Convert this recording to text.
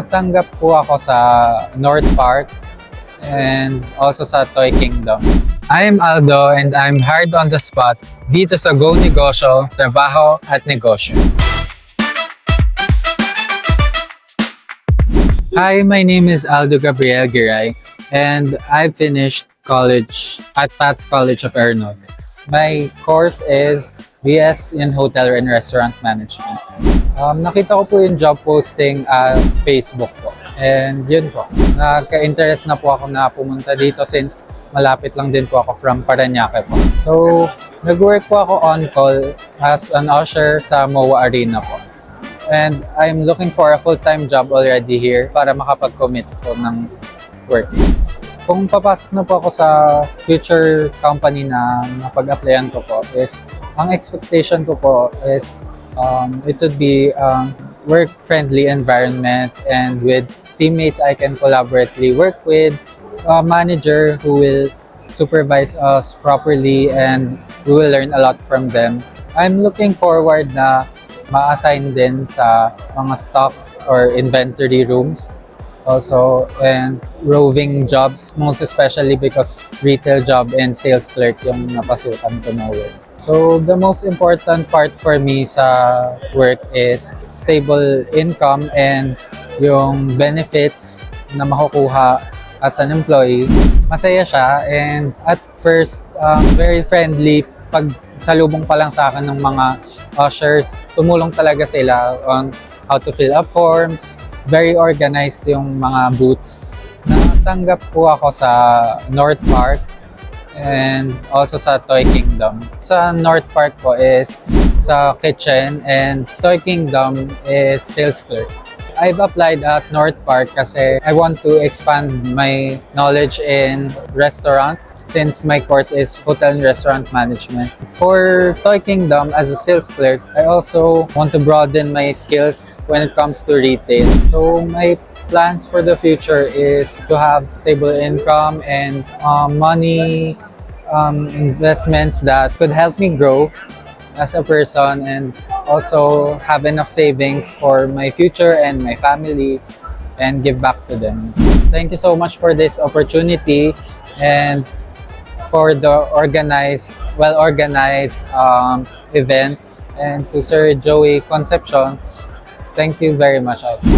Natanggap po ako sa North Park and also sa Toy Kingdom. I'm Aldo and I'm hired on the spot dito sa Go Negosyo, Trabaho at Negosyo. Hi, my name is Aldo Gabriel Giray and I finished college at Pat's College of Aeronautics. My course is BS in Hotel and Restaurant Management. Nakita ko po yung job posting at Facebook po. And yun po, nagka-interest na po ako na pumunta dito since malapit lang din po ako from Parañaque po. So, nag-work po ako on call as an usher sa MOA Arena po. And I'm looking for a full-time job already here para makapag-commit po ng work. Kung papasok na po ako sa future company na napag-applyan ko po is, ang expectation ko po is it would be work-friendly environment and with teammates I can collaboratively work with, a manager who will supervise us properly and we will learn a lot from them. I'm looking forward na ma-assign din sa mga stocks or inventory rooms also and roving jobs, most especially because retail job and sales clerk yung napasukan ko na work. So the most important part for me sa work is stable income and yung benefits na makukuha as an employee. Masaya siya and at first very friendly. Pag salubong pa lang sa akin ng mga ushers, tumulong talaga sila on how to fill up forms. Very organized yung mga booths. Natanggap po ako sa North Park and also sa Toy Kingdom. Sa North Park po is sa kitchen and Toy Kingdom is sales clerk. I've applied at North Park kasi I want to expand my knowledge in restaurant since my course is Hotel and Restaurant Management. For Toy Kingdom as a sales clerk, I also want to broaden my skills when it comes to retail. So my plans for the future is to have stable income and money investments that could help me grow as a person and also have enough savings for my future and my family and give back to them. Thank you so much for this opportunity and for the well-organized event, and to Sir Joey Concepcion, thank you very much also.